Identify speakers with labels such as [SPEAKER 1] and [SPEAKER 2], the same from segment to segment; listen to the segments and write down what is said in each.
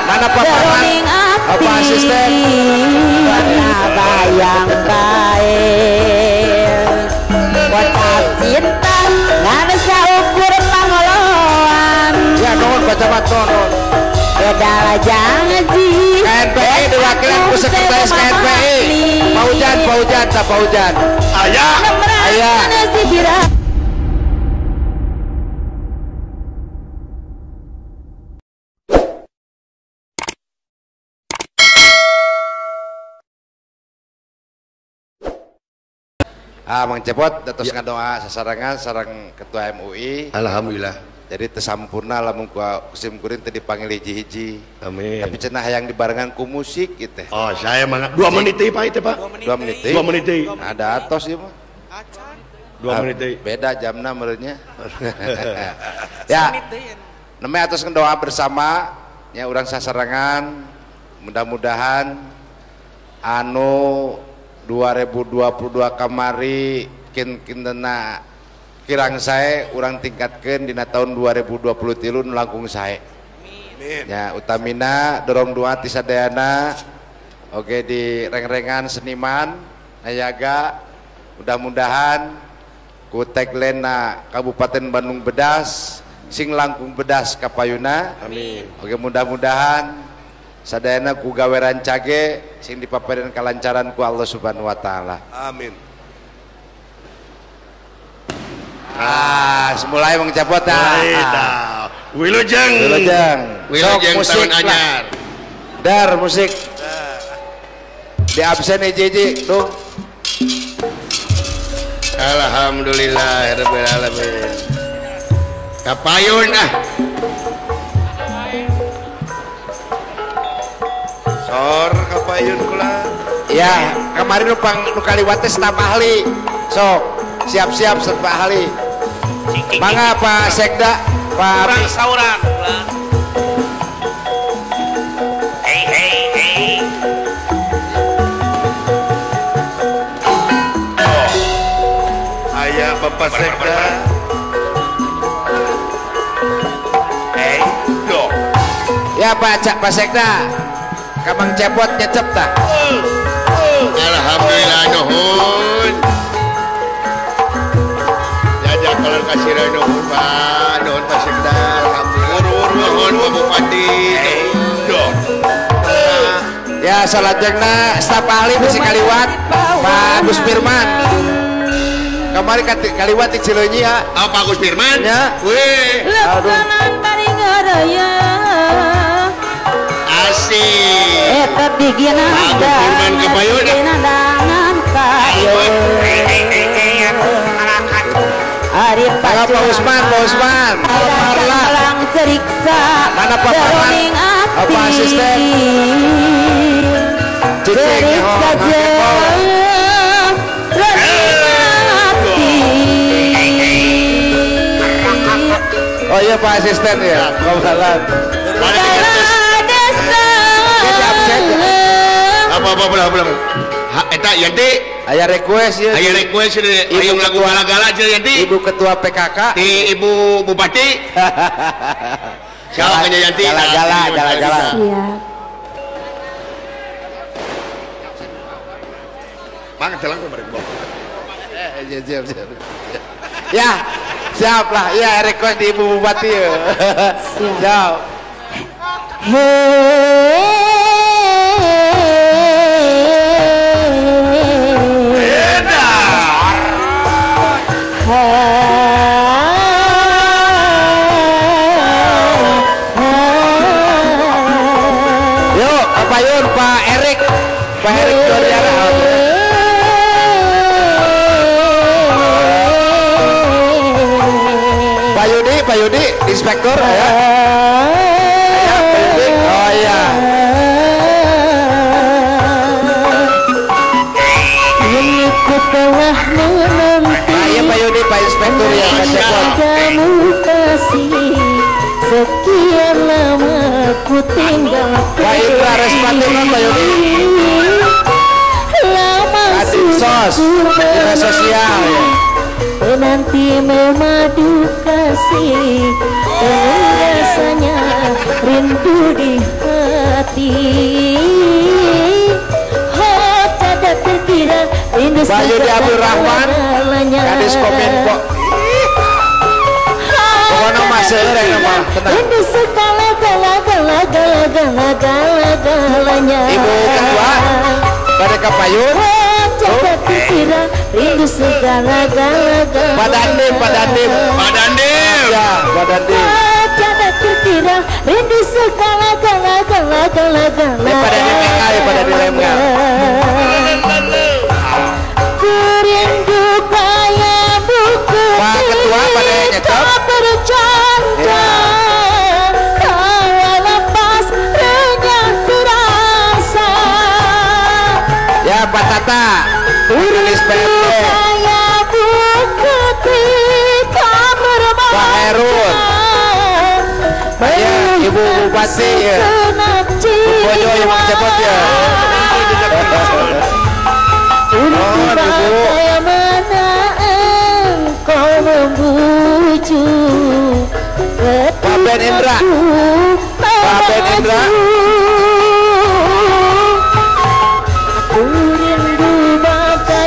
[SPEAKER 1] Mana paparan apa asisten
[SPEAKER 2] bayang baik kocap cinta nggak bisa ukur pangoloan
[SPEAKER 1] ya non baca non
[SPEAKER 2] beda jangan ji
[SPEAKER 1] KNPI diwakilkan ku sekretaris KNPI Paujan tak Paujan ayah Mang Cepot datos ngadoa sasarangan sareng ketua MUI
[SPEAKER 3] alhamdulillah
[SPEAKER 1] jadi tesampurna lamun ku kusim kuring teh dipanggil hiji-hiji
[SPEAKER 3] amin
[SPEAKER 1] tapi cenah hayang dibarengan ku musik gitu
[SPEAKER 3] oh saya mah 2 menit Pak itu Pak
[SPEAKER 1] 2 menit
[SPEAKER 3] 2 menit
[SPEAKER 1] ada atos ya mah
[SPEAKER 3] 2 menit
[SPEAKER 1] beda jamna meureunnya ya namanya atos doa bersama ya urang sasarangan mudah-mudahan anu 2022 kamari kintenna kirang sae urang tingkatkeun dina tahun 2023 nu langkung sae. Amin. Ya utamina dorong doa ti sadayana oge di reng-rengan seniman ayaga mudah-mudahan ku tagline Kabupaten Bandung Bedas sing langkung bedas kapayuna. Amin. Oge mudah-mudahan sadayana ku gawe rancage sing dipapareun kalancaran ku Allah Subhanahu wa taala. Amin. Semulai Mang Cepot
[SPEAKER 3] Wilujeng
[SPEAKER 1] musik anyar. Dar musik. Di absen hiji tuh.
[SPEAKER 3] Alhamdulillahirabbil alamin. Kapayun
[SPEAKER 1] Sor kapayun kula. Ya, kemarin nu kaliwat teh staf ahli. Sok, siap-siap staf ahli. Mangga Pak Sekda, Pak
[SPEAKER 4] Kurang sauran. Hey.
[SPEAKER 3] Ayah Bapak Sekda.
[SPEAKER 1] Ya Pak Sekda. Kamang Cepot nyecep tak?
[SPEAKER 3] Alhamdulillah nuhun. Jajak kalau kasih nuhun Pak, nuhun Pak Sekda. Alhamdulillah nuhun Pak Bupati.
[SPEAKER 1] Ya salajengna staf ahli bisi kaliwat Pak Agus Firman. Kemarin kaliwat di Cileunyi ya.
[SPEAKER 3] Pak Agus Firman?
[SPEAKER 1] Ya.
[SPEAKER 3] Wih.
[SPEAKER 2] lekanan paling raya
[SPEAKER 3] Asik.
[SPEAKER 2] tapi gina
[SPEAKER 3] Firman kapayun.
[SPEAKER 2] dangan kayu Ari
[SPEAKER 1] Pak Usman
[SPEAKER 2] Marla ceriksa
[SPEAKER 1] mana Pak Marlan apa asisten
[SPEAKER 2] ceriksa
[SPEAKER 1] oh iya Pak asisten ya Pak Marlan
[SPEAKER 3] apa belum eta Yanti
[SPEAKER 1] aya request ya
[SPEAKER 3] ayo lagu gala-gala aja Yanti
[SPEAKER 1] Ibu Ketua PKK
[SPEAKER 3] di Ibu Bupati siapa kanya Yanti
[SPEAKER 1] gala-gala
[SPEAKER 3] mana telang kemarin
[SPEAKER 1] siap ya siap lah ya request di Ibu Bupati ya siap yuk kapayun Pak Erik Doriana Pak Yudi inspektur ya oh iya
[SPEAKER 2] ini ku telah menanti
[SPEAKER 1] Pak Yudi Pak inspektur ya
[SPEAKER 2] kamu kasih sekian lama ku tinggal
[SPEAKER 1] Pak Indra Respatin Pak Yudi
[SPEAKER 2] lama
[SPEAKER 1] Adinsos dinas sosial ya
[SPEAKER 2] nanti memadu kasih rasanya rindu di hati
[SPEAKER 1] Yudi Abdul Rahman gadis komen kok pokoknya masih ada nama tenang ibu kedua pada Kapayun
[SPEAKER 2] rindu segala-gala
[SPEAKER 1] Pak Dandim
[SPEAKER 3] ya
[SPEAKER 1] Pak Dandim
[SPEAKER 2] terkira rindu segala-gala
[SPEAKER 1] ini pada Lemga ya pada di Lemga
[SPEAKER 2] Kurindu kaya buku
[SPEAKER 1] Pak Ketua pada nyetop
[SPEAKER 2] bercanda Kaya lepas renyah terasa
[SPEAKER 1] ya Pak Tata Tulis PMD
[SPEAKER 2] kaya buku ketika bermain
[SPEAKER 1] Pak Herun ya Ibu Bupati ya Bojo yang menjemput ya
[SPEAKER 2] bagaimana engkau membujuk
[SPEAKER 1] Pak Ben Indra Pak Ben Indra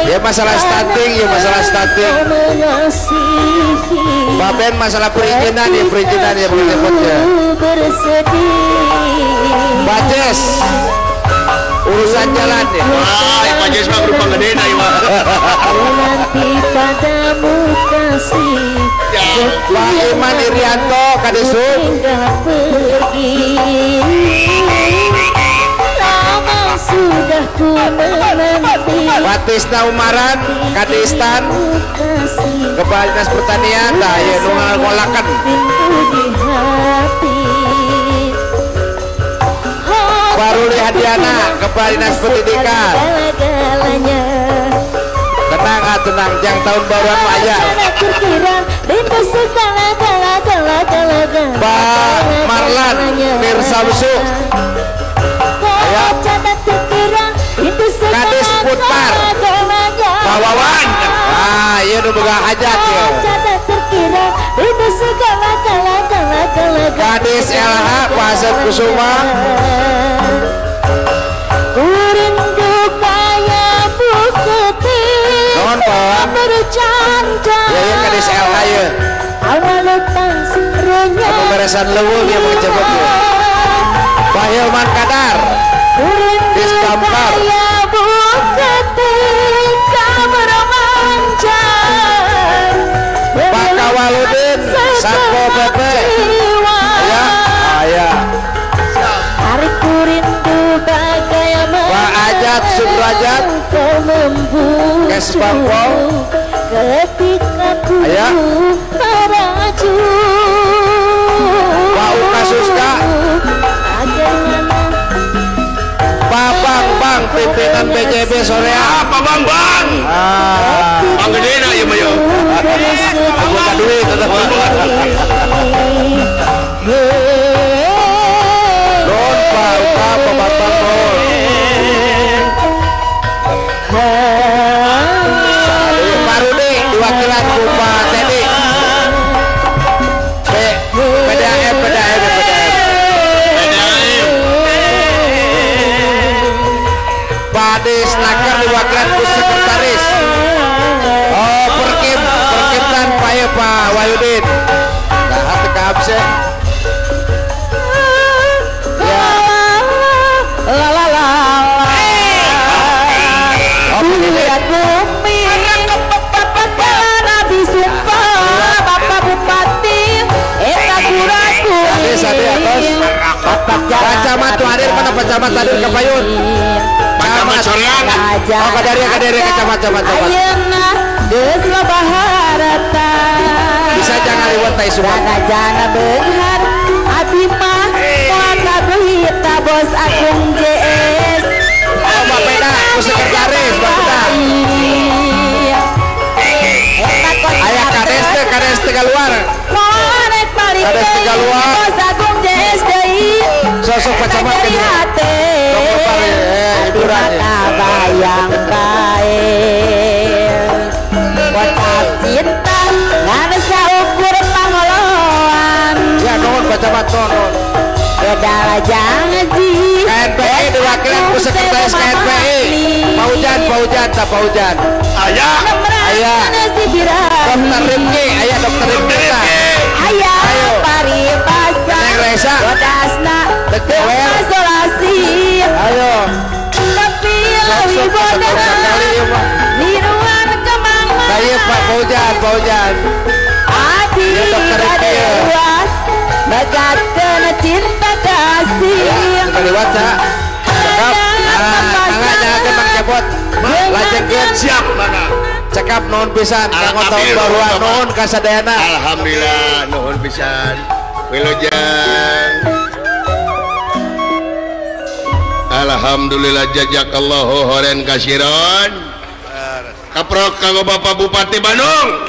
[SPEAKER 1] ya masalah stunting ya masalah stunting Pak Ben masalah perizinan ya menjemput ya Pak Jes urusan jalan ya
[SPEAKER 3] wah Pak Jes mah berupa gede nah iwa
[SPEAKER 2] nanti padamu kasih
[SPEAKER 1] Pak Iman Irianto Kadesub
[SPEAKER 2] hingga pergi lama sudah ku menanti
[SPEAKER 1] Pak Tisna Umaran Kadistan Kepala Dinas Pertanian dah ya nungal ngolakan
[SPEAKER 2] pintu di hati
[SPEAKER 1] Pak Ruli Hadiana Kepala Dinas Pendidikan
[SPEAKER 2] segala-galanya
[SPEAKER 1] tenang jang tahun baruan aja Pak Marlan Mirsamsu Kadis Putar Pak Wawan iya udah boga hajat ya Kadis LH Pak Asep Kusuma non Pak
[SPEAKER 2] bercanda
[SPEAKER 1] ya Kadis LH ya
[SPEAKER 2] awal lepas renyah
[SPEAKER 1] pemberesan lewul yang menjemput ya Pak Hilman Kadar Diskampar Pak Kawaludin Satpo PP ya ayah
[SPEAKER 2] hari kurindu bagaimana
[SPEAKER 1] Pak Ajat Sudrajat Kes Bangkol
[SPEAKER 2] ketika ku meraju
[SPEAKER 1] Pak Uka Suska
[SPEAKER 2] bagaimana
[SPEAKER 1] Pak Bang pimpinan PJB Sorea
[SPEAKER 3] apa bang Bang gede nah ya mayo
[SPEAKER 1] aku gak duit tetap non Pak Uka Pak Bang Pak Rudi diwakilan Pak Teddy PDAM Pak Ades Nakar diwakilan ku sekretaris perkimtan Pak ya Pak Wahyudin nah hati ke absen
[SPEAKER 2] lihat bumi jalan habis sumpah Bapak Bupati eta kuraku
[SPEAKER 1] Camat tuh hadir mana Camat hadir ke Payun
[SPEAKER 3] Camat Soreang
[SPEAKER 1] oh kadari Camat
[SPEAKER 2] ayeuna geus loba harata
[SPEAKER 1] bisa jangan lewat tai semua
[SPEAKER 2] jana beunghar abdi mah moal berita bos Agung JS
[SPEAKER 1] oh Bapeda ku sekretaris Bapeda ayah kades teh keluar kades teh keluar
[SPEAKER 2] bos Agung JS deui
[SPEAKER 1] sosok Pak Camat ke hiburan
[SPEAKER 2] bayang bae kocap cinta ngan saukur pangoloan
[SPEAKER 1] ya non Pak Camat non
[SPEAKER 2] Bedala janji
[SPEAKER 1] KNPI diwakilkan ku sekretaris KNPI Paujan
[SPEAKER 3] Ayah
[SPEAKER 1] Ayah Dokter Rifki Ayah Dokter Rifki
[SPEAKER 2] Ayah paribasa
[SPEAKER 1] Neng Reza
[SPEAKER 2] Bodasna
[SPEAKER 1] Tekewer
[SPEAKER 2] Isolasi
[SPEAKER 1] ayo
[SPEAKER 2] Tapi lebih bodoh Niruan kemang
[SPEAKER 1] saya Pak Paujan
[SPEAKER 2] Adi ada luas Bagat kena cinta kasih
[SPEAKER 1] terlibat Cak cakap tangannya kemang jabot lajengkeun
[SPEAKER 3] siap mana
[SPEAKER 1] cakap nuhun pisan kanggo tahun baruan nuhun kasadayana
[SPEAKER 3] alhamdulillah nuhun pisan wilujeng alhamdulillah jazakallahu khairan kasiron kaprok kanggo Bapak Bupati Bandung